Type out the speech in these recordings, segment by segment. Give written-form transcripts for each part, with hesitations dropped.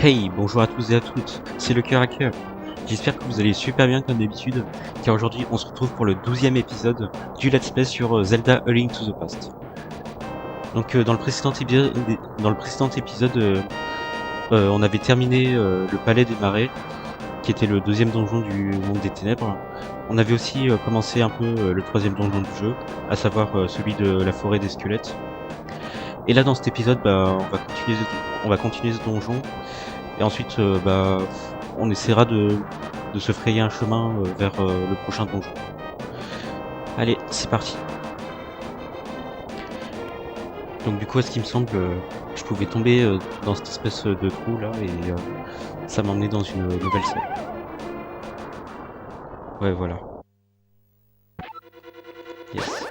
Hey, bonjour à tous et à toutes, c'est le cœur à cœur. J'espère que vous allez super bien comme d'habitude, car aujourd'hui on se retrouve pour le 12e épisode du Let's Play sur Zelda A Link to the Past. Donc dans le précédent épisode on avait terminé le Palais des Marais, qui était le deuxième donjon du Monde des Ténèbres. On avait aussi commencé un peu le troisième donjon du jeu, à savoir celui de la forêt des squelettes. Et là dans cet épisode, on va continuer ce donjon. Et ensuite, on essaiera de se frayer un chemin vers le prochain donjon. Allez, c'est parti. Donc du coup, à ce qui me semble, je pouvais tomber dans cette espèce de trou là et ça m'emmenait dans une nouvelle salle. Ouais, voilà. Yes.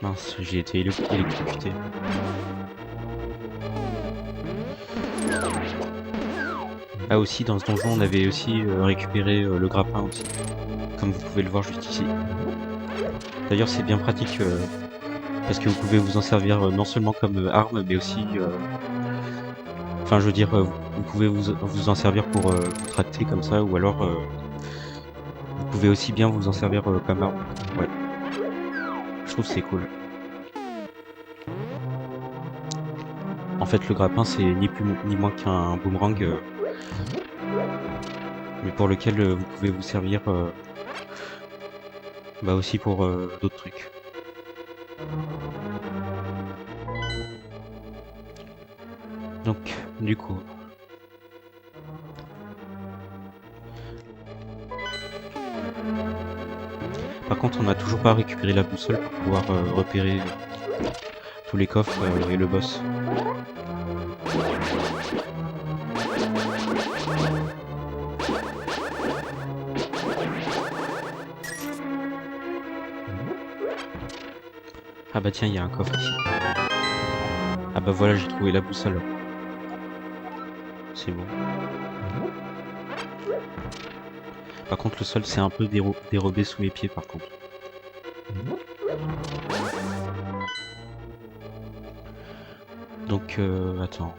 Mince, j'ai été électrocuté. Ah aussi, dans ce donjon, on avait aussi récupéré le grappin aussi, comme vous pouvez le voir juste ici. D'ailleurs, c'est bien pratique parce que vous pouvez vous en servir non seulement comme arme, mais aussi enfin, je veux dire, vous pouvez vous en servir pour vous tracter comme ça, ou alors vous pouvez aussi bien vous en servir comme arme. Ouais, je trouve que c'est cool. En fait, le grappin, c'est ni plus ni moins qu'un boomerang, mais pour lequel vous pouvez vous servir aussi pour d'autres trucs. Donc, du coup. Par contre, on n'a toujours pas récupéré la boussole pour pouvoir repérer tous les coffres et le boss. Ah bah tiens, il y a un coffre ici. Ah bah voilà, j'ai trouvé la boussole. C'est bon. Par contre, le sol, c'est un peu dérobé sous mes pieds, par contre. Donc, attends.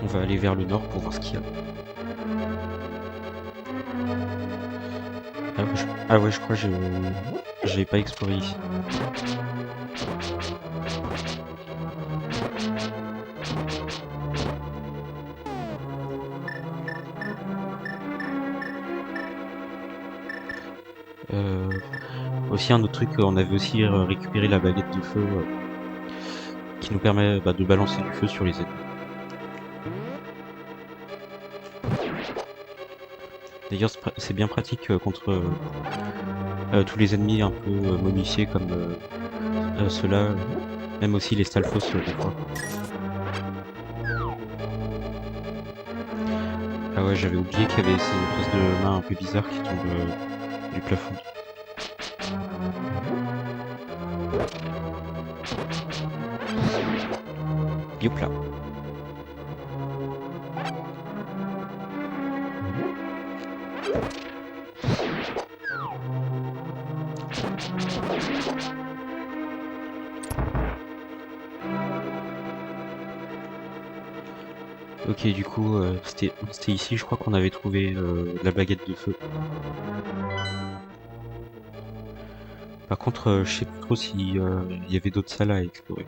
On va aller vers le nord pour voir ce qu'il y a. Ah ouais, je crois que j'avais pas exploré ici. Aussi un autre truc, on avait aussi récupéré la baguette de feu qui nous permet de balancer du feu sur les ennemis. D'ailleurs, c'est bien pratique contre tous les ennemis un peu momifiés comme ceux-là, même aussi les Stalfos des fois. Ah ouais, j'avais oublié qu'il y avait ces espèces de mains un peu bizarres qui tombent du plafond. Youp là. Ok, du coup, c'était ici, je crois qu'on avait trouvé la baguette de feu. Par contre, je sais plus trop s'il y avait d'autres salles à explorer.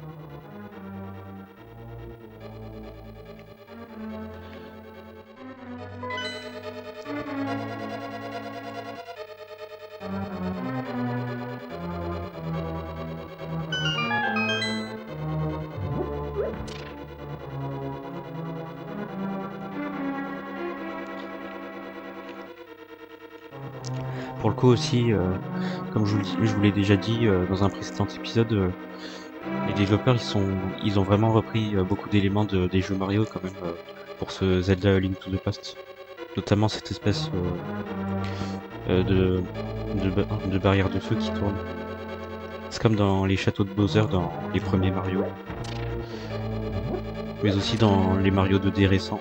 Pour le coup aussi, comme je vous l'ai déjà dit dans un précédent épisode, les développeurs ils ont vraiment repris beaucoup d'éléments des jeux Mario quand même pour ce Zelda A Link to the Past. Notamment cette espèce de barrière de feu qui tourne. C'est comme dans les châteaux de Bowser dans les premiers Mario. Mais aussi dans les Mario 2D récents.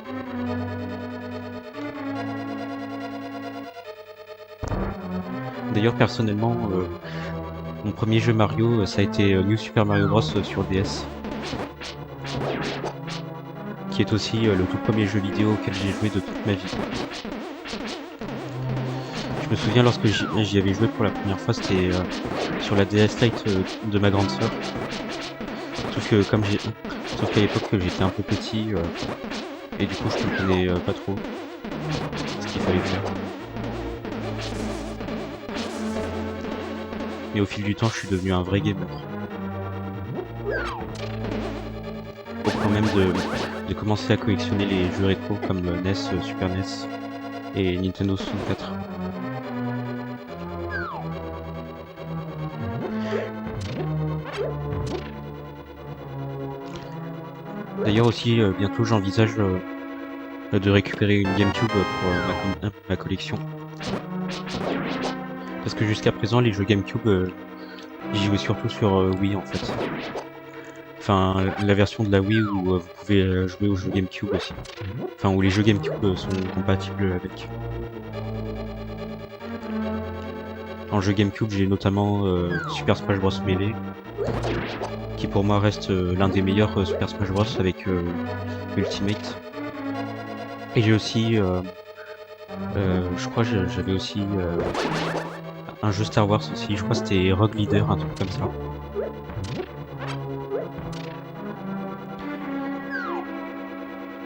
D'ailleurs personnellement, Mon premier jeu Mario, ça a été New Super Mario Bros sur DS, qui est aussi le tout premier jeu vidéo auquel j'ai joué de toute ma vie. Je me souviens lorsque j'y avais joué pour la première fois, c'était sur la DS Lite de ma grande sœur. Sauf qu'à l'époque j'étais un peu petit et du coup je comprenais pas trop ce qu'il fallait faire. Mais au fil du temps, je suis devenu un vrai gamer. Au point même de commencer à collectionner les jeux rétro comme NES, Super NES et Nintendo 64. D'ailleurs aussi, bientôt j'envisage de récupérer une GameCube pour ma collection. Parce que jusqu'à présent, les jeux GameCube, j'y jouais surtout sur Wii en fait. Enfin, la version de la Wii où vous pouvez jouer aux jeux GameCube aussi. Enfin, où les jeux GameCube sont compatibles avec. En jeu GameCube, j'ai notamment Super Smash Bros Melee, qui pour moi reste l'un des meilleurs Super Smash Bros avec Ultimate. Et j'ai aussi, je crois j'avais aussi un jeu Star Wars aussi, je crois que c'était Rogue Leader, un truc comme ça.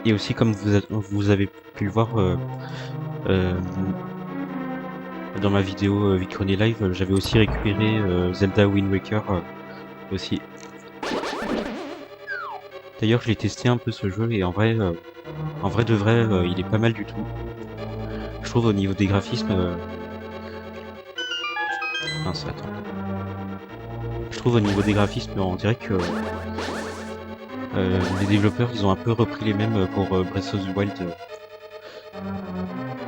Et aussi, comme vous avez pu le voir dans ma vidéo Vicroné Live, j'avais aussi récupéré Zelda Wind Waker aussi. D'ailleurs, je l'ai testé un peu ce jeu et en vrai de vrai, il est pas mal du tout. Je trouve au niveau des graphismes... Mince, attends. Je trouve au niveau des graphismes, on dirait que les développeurs, ils ont un peu repris les mêmes pour Breath of the Wild.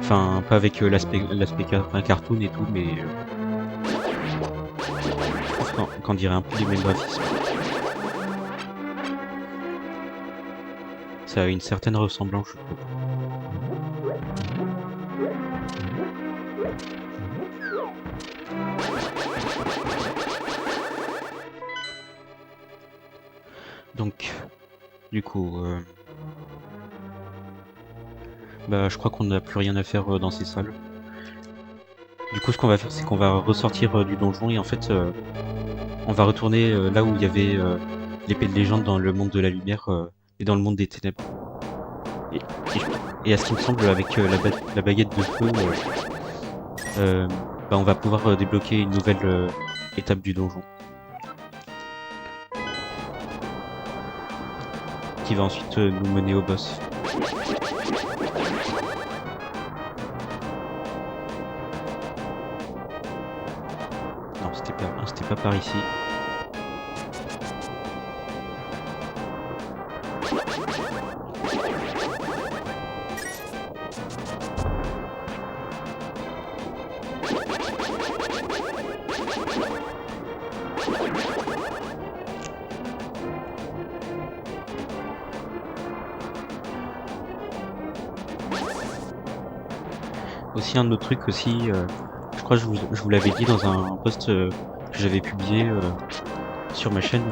Enfin, pas avec l'aspect cartoon et tout, mais... qu'on dirait un peu les mêmes graphismes. Ça a une certaine ressemblance, je trouve. Donc, du coup, bah, je crois qu'on n'a plus rien à faire dans ces salles. Du coup, ce qu'on va faire, c'est qu'on va ressortir du donjon et en fait, on va retourner là où il y avait l'épée de légende dans le monde de la lumière et dans le monde des ténèbres. Et à ce qui me semble, avec la baguette de feu, bah, on va pouvoir débloquer une nouvelle étape du donjon. Qui va ensuite nous mener au boss. Non, c'était pas par ici. Aussi un autre truc aussi, je crois que je vous l'avais dit dans un post que j'avais publié sur ma chaîne.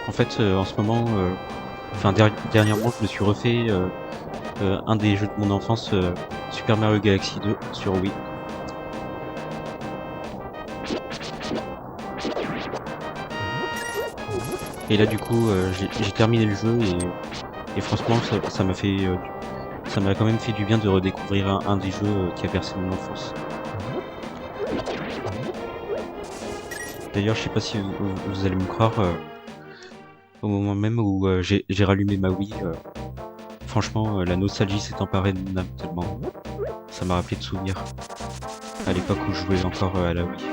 En fait, en ce moment, enfin dernièrement, je me suis refait un des jeux de mon enfance, Super Mario Galaxy 2 sur Wii. Et là du coup, j'ai terminé le jeu et franchement, ça m'a fait ça m'a quand même fait du bien de redécouvrir un des jeux qui a bercé mon enfance. D'ailleurs, je sais pas si vous allez me croire, au moment même où j'ai rallumé ma Wii, franchement, la nostalgie s'est emparée de mon âme tellement ça m'a rappelé de souvenirs à l'époque où je jouais encore à la Wii.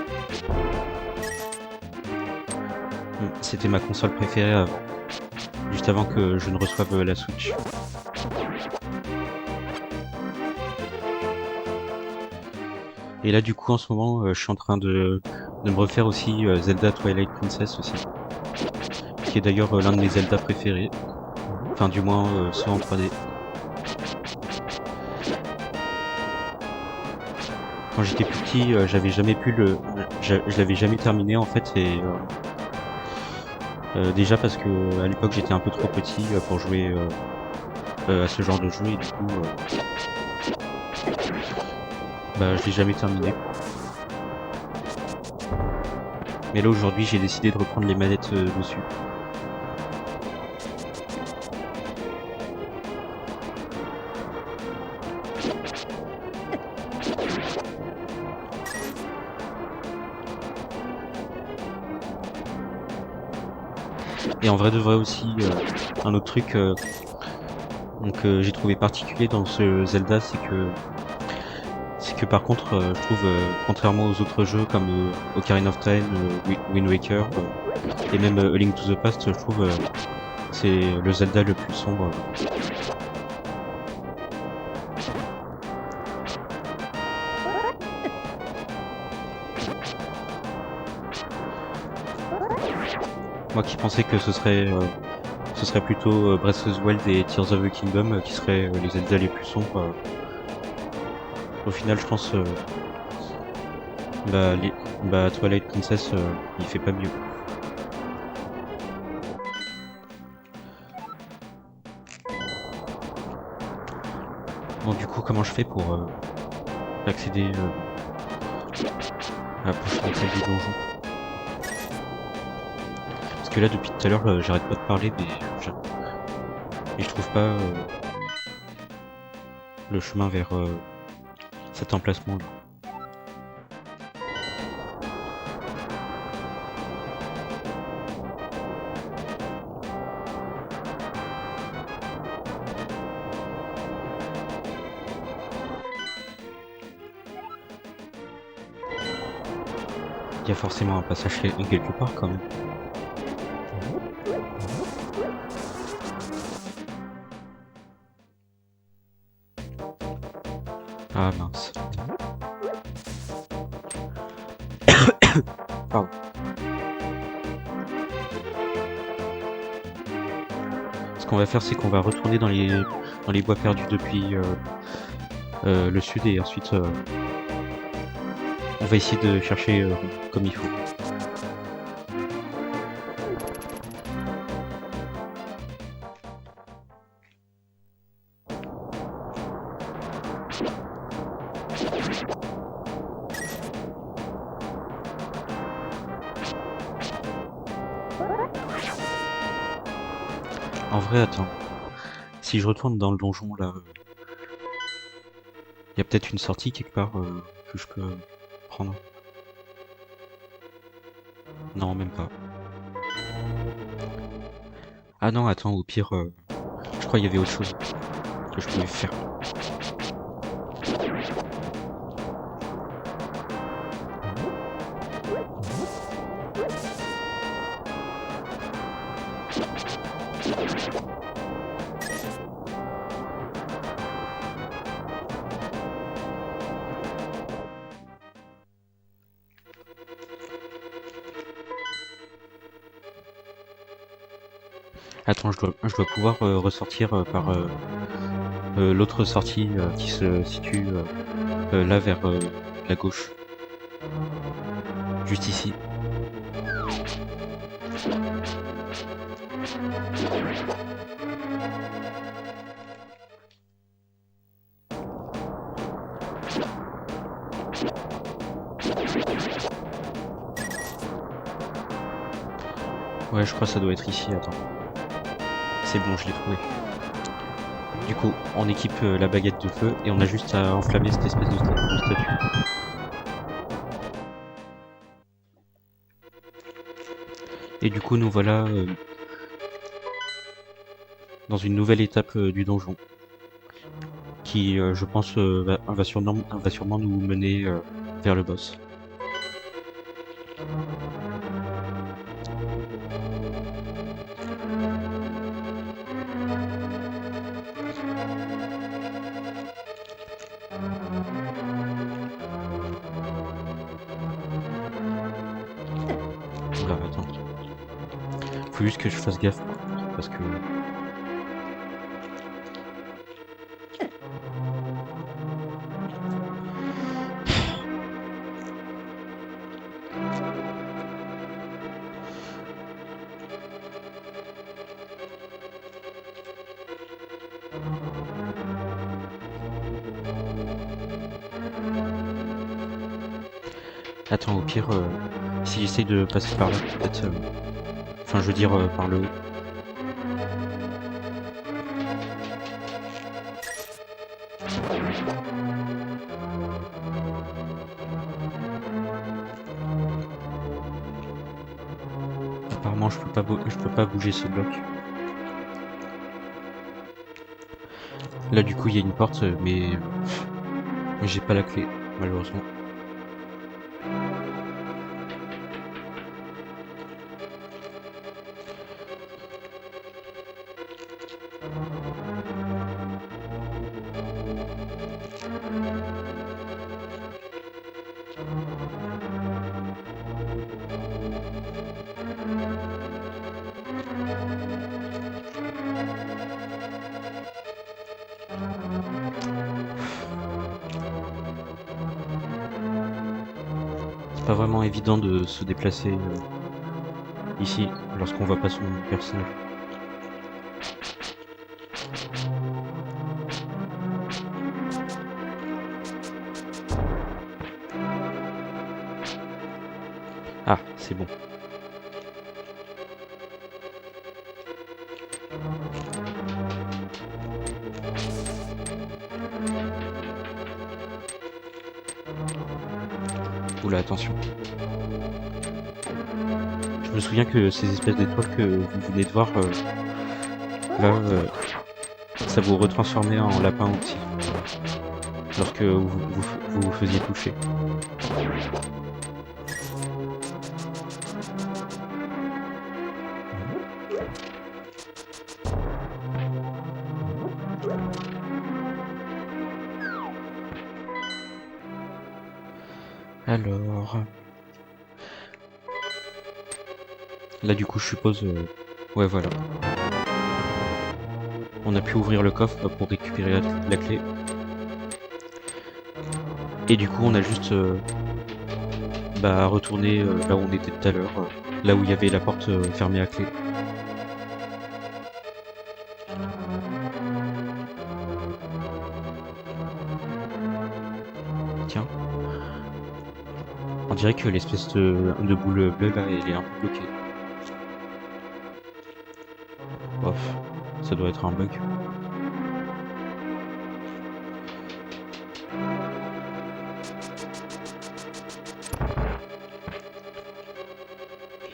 C'était ma console préférée avant, juste avant que je ne reçoive la Switch. Et là du coup en ce moment je suis en train de me refaire aussi Zelda Twilight Princess aussi. Qui est d'ailleurs l'un de mes Zelda préférés. Enfin du moins ceux en 3D. quand j'étais plus petit, j'avais jamais pu je l'avais jamais terminé en fait et déjà parce que à l'époque j'étais un peu trop petit pour jouer à ce genre de jeu et du coup bah je l'ai jamais terminé. Mais là aujourd'hui j'ai décidé de reprendre les manettes dessus. Et en vrai de vrai aussi, un autre truc j'ai trouvé particulier dans ce Zelda, c'est que par contre, je trouve, contrairement aux autres jeux comme Ocarina of Time, Wind Waker et même A Link to the Past, je trouve c'est le Zelda le plus sombre. Moi qui pensais que ce serait plutôt Breath of the Wild et Tears of the Kingdom qui seraient les Zelda les plus sombres. Au final, je pense Twilight Princess, il fait pas mieux. Bon, du coup, comment je fais pour accéder à la prochaine salle du donjon? Parce que là, depuis tout à l'heure, j'arrête pas de parler, mais je trouve pas le chemin vers cet emplacement-là. Il y a forcément un passage quelque part quand même. Ah mince. Pardon. Ce qu'on va faire, c'est qu'on va retourner dans les bois perdus depuis le sud et ensuite on va essayer de chercher comme il faut. En vrai, attends. Si je retourne dans le donjon là, il y a peut-être une sortie quelque part que je peux prendre. Non, même pas. Ah non, attends, au pire, je crois qu'il y avait autre chose que je pouvais faire. Attends, je dois pouvoir ressortir par l'autre sortie qui se situe là vers la gauche. Juste ici. Ouais, je crois que ça doit être ici, attends. C'est bon, je l'ai trouvé. Du coup, on équipe la baguette de feu et on a juste à enflammer cette espèce de statue. Et du coup, nous voilà dans une nouvelle étape du donjon. Qui, je pense, va sûrement nous mener vers le boss. Oula, attends. Faut juste que je fasse gaffe, parce que... Attends, au pire, si j'essaye de passer par là, peut-être... Enfin, je veux dire, par le haut. Apparemment, je peux pas bouger ce bloc. Là, du coup, il y a une porte, mais j'ai pas la clé, malheureusement. C'est pas vraiment évident de se déplacer ici lorsqu'on voit pas son personnage. Ah, c'est bon. Oula, attention. Je me souviens que ces espèces d'étoiles que vous venez de voir, là, ça vous retransformait en lapin aussi, lorsque vous faisiez toucher. Alors... Là du coup je suppose... Ouais voilà. On a pu ouvrir le coffre pour récupérer la clé. Et du coup on a juste retourné là où on était tout à l'heure, là où il y avait la porte fermée à clé. Tiens. On dirait que l'espèce de boule bleue là, elle est un peu bloquée. Bof, ça doit être un bug.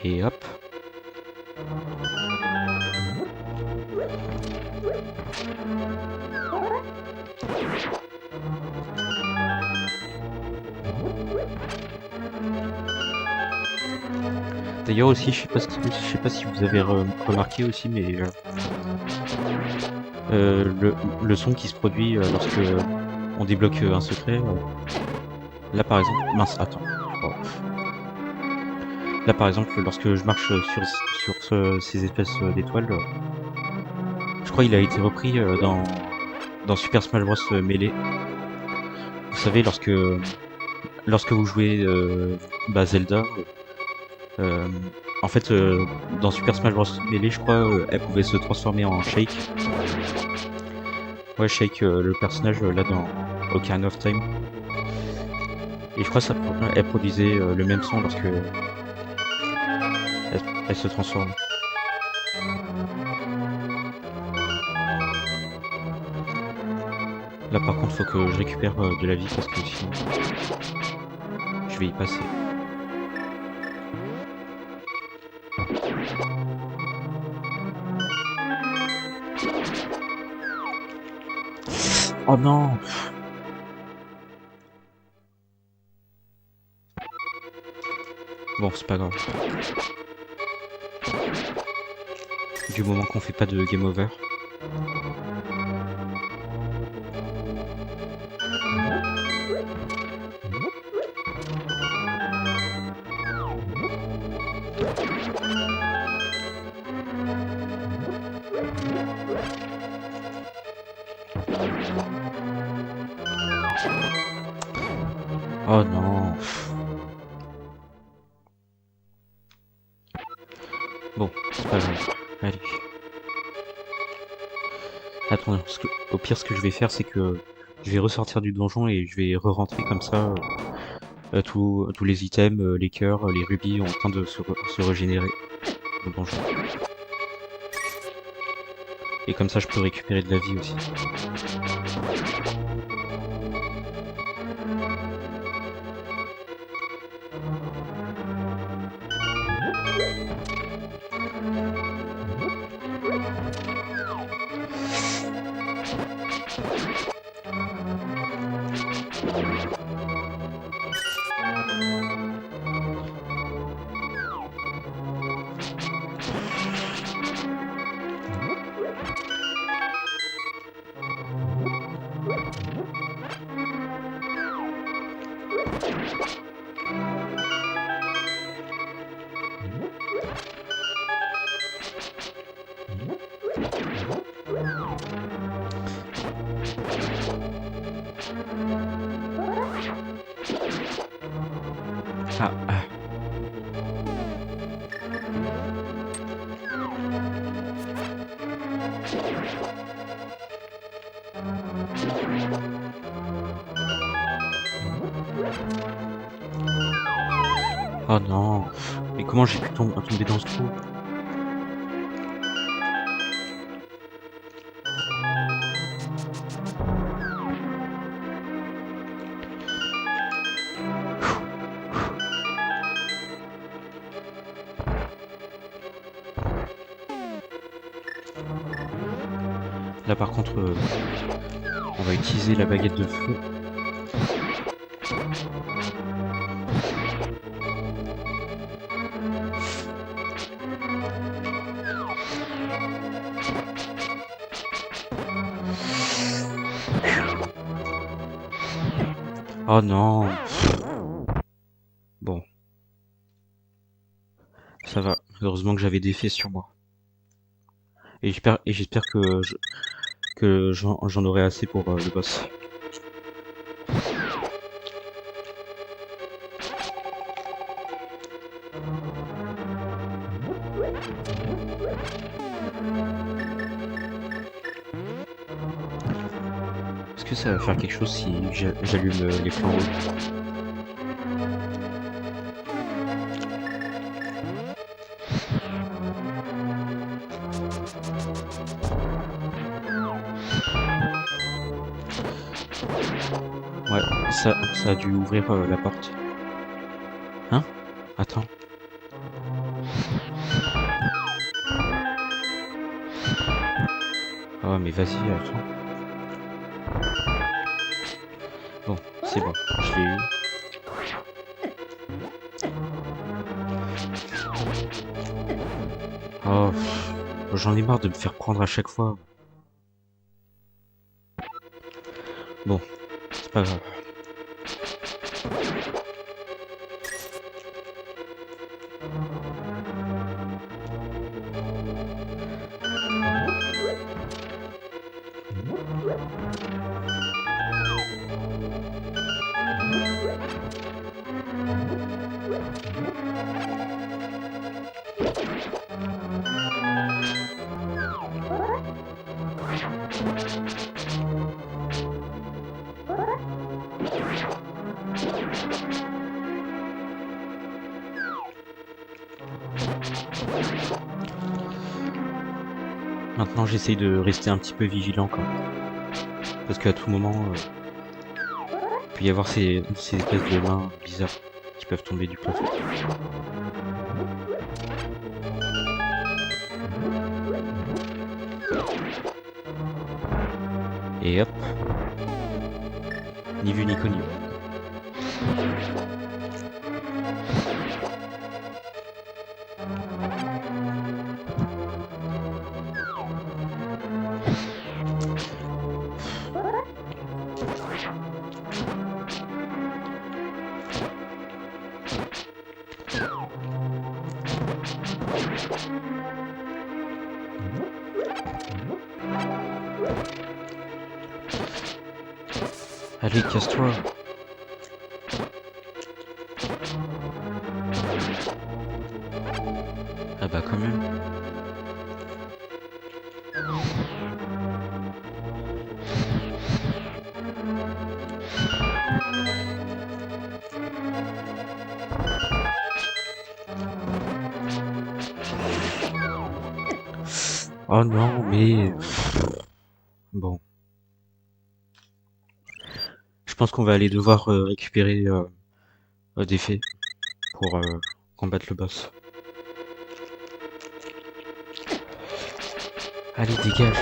Et hop. D'ailleurs aussi, je sais pas si vous avez remarqué aussi, mais le son qui se produit lorsque on débloque un secret. Là par exemple, mince, attends. Oh. Là par exemple, lorsque je marche sur ces espèces d'étoiles, je crois qu'il a été repris dans Super Smash Bros Melee. Vous savez, lorsque vous jouez Zelda, en fait, dans Super Smash Bros Melee, je crois, elle pouvait se transformer en Shake. Ouais, Shake, le personnage là dans Ocarina of Time. Et je crois que elle produisait le même son lorsque elle se transforme. Là par contre, faut que je récupère de la vie parce que sinon je vais y passer. Oh non! Bon, c'est pas grave. Du moment qu'on fait pas de game over. Oh non. Bon, c'est pas grave. Allez. Attends, au pire, ce que je vais faire, c'est que je vais ressortir du donjon et je vais re-rentrer comme ça. Tous les items, les cœurs, les rubis ont le temps de se régénérer au donjon. Et comme ça, je peux récupérer de la vie aussi. Ah, ah. Oh non. Mais comment j'ai pu tomber dans ce trou? Là par contre, on va utiliser la baguette de feu. Oh non. Bon. Ça va. Heureusement que j'avais des fées sur moi. Et j'espère que j'en aurai assez pour le boss. Est-ce que ça va faire quelque chose si j'allume les flambeaux? Ouais, ça a dû ouvrir la porte. Hein? Attends. Oh mais vas-y, attends. Bon, c'est bon, je l'ai eu. Oh, j'en ai marre de me faire prendre à chaque fois. Bon, c'est pas grave. Maintenant, j'essaye de rester un petit peu vigilant quand même. Parce qu'à tout moment, il peut y avoir ces espèces de mains bizarres qui peuvent tomber du plafond. Et hop. Ni vu ni connu. Allez, casse-toi. Ah bah quand même. Oh non, mais... Bon. Je pense qu'on va aller devoir récupérer des fées pour combattre le boss. Allez, dégage.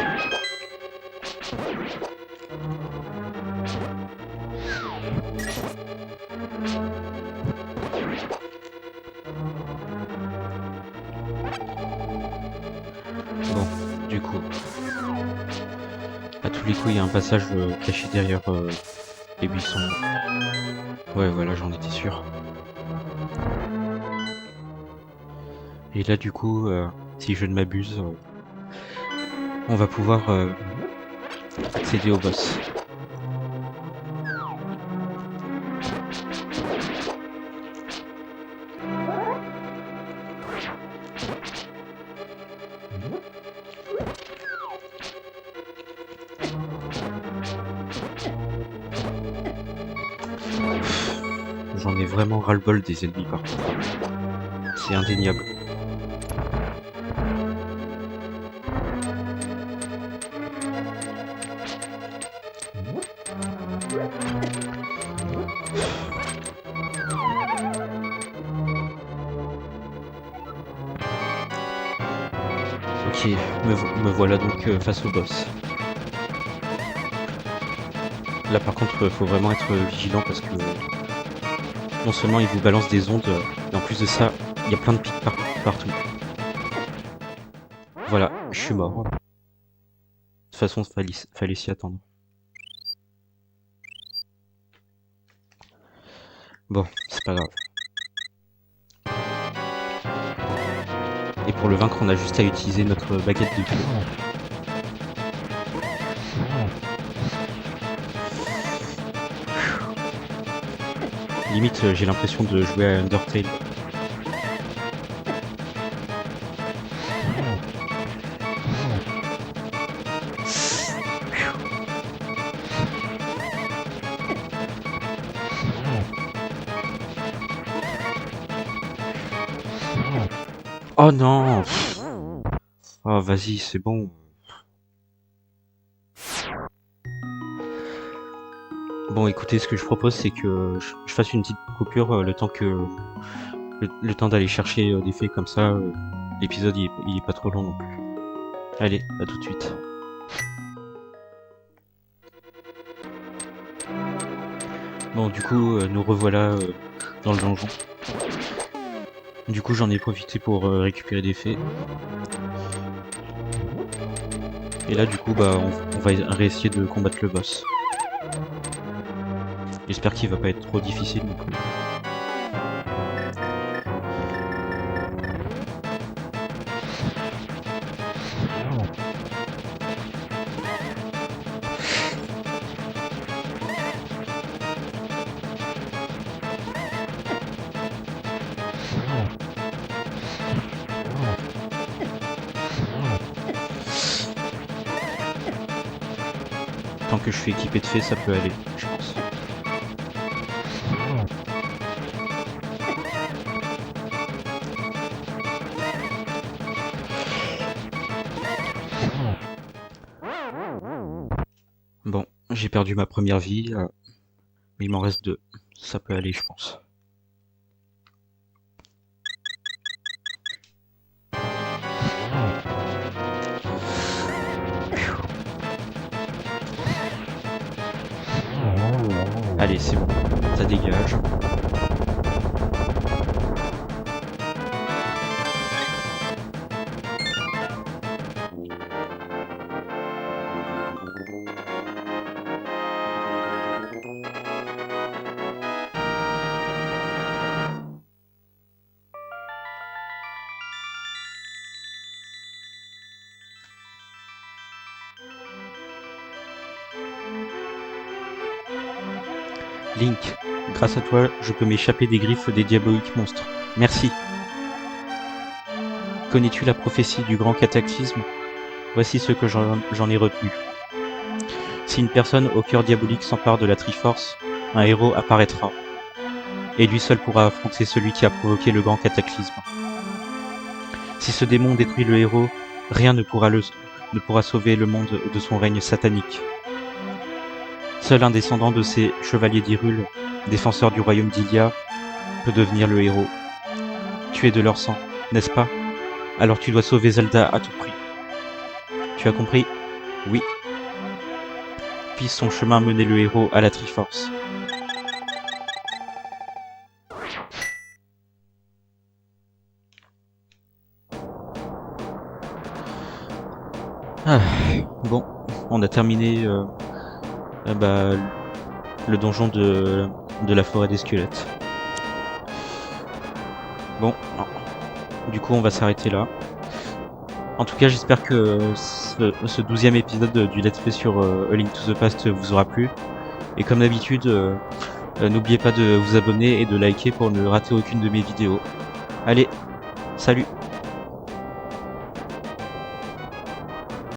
Bon, du coup... À tous les coups, il y a un passage caché derrière les buissons. Ouais, voilà, j'en étais sûr. Et là, du coup, si je ne m'abuse, on va pouvoir accéder au boss. J'en ai vraiment ras-le-bol des ennemis par contre. C'est indéniable. Ok, me voilà donc face au boss. Là par contre, faut vraiment être vigilant parce que non seulement il vous balance des ondes, mais en plus de ça, il y a plein de pics partout. Voilà, je suis mort. De toute façon, fallait s'y attendre. Bon, c'est pas grave. Et pour le vaincre, on a juste à utiliser notre baguette de feu. Limite, j'ai l'impression de jouer à Undertale. Oh non! Oh vas-y, c'est bon. Bon écoutez, ce que je propose c'est que je fasse une petite coupure le temps que le temps d'aller chercher des fées comme ça. L'épisode il est pas trop long non plus. Allez, à tout de suite. Bon du coup nous revoilà dans le donjon. Du coup j'en ai profité pour récupérer des fées. Et là du coup bah on va réessayer de combattre le boss. J'espère qu'il va pas être trop difficile non plus. Tant que je suis équipé de fées, ça peut aller, je pense. Bon, j'ai perdu ma première vie, mais il m'en reste 2. Ça peut aller, je pense. Allez, c'est bon, ça dégage. Link, grâce à toi, je peux m'échapper des griffes des diaboliques monstres. Merci. Connais-tu la prophétie du grand cataclysme? Voici ce que j'en ai retenu. Si une personne au cœur diabolique s'empare de la Triforce, un héros apparaîtra, et lui seul pourra affronter celui qui a provoqué le grand cataclysme. Si ce démon détruit le héros, rien ne pourra sauver le monde de son règne satanique. Seul un descendant de ces chevaliers d'Hyrule, défenseurs du royaume d'Ilia, peut devenir le héros. Tu es de leur sang, n'est-ce pas? Alors tu dois sauver Zelda à tout prix. Tu as compris? Oui. Puisse son chemin mener le héros à la Triforce. Ah, bon, on a terminé le donjon de la forêt des squelettes. Bon, du coup on va s'arrêter là. En tout cas, j'espère que ce 12e épisode du Let's Play sur A Link to the Past vous aura plu. Et comme d'habitude, n'oubliez pas de vous abonner et de liker pour ne rater aucune de mes vidéos. Allez, salut!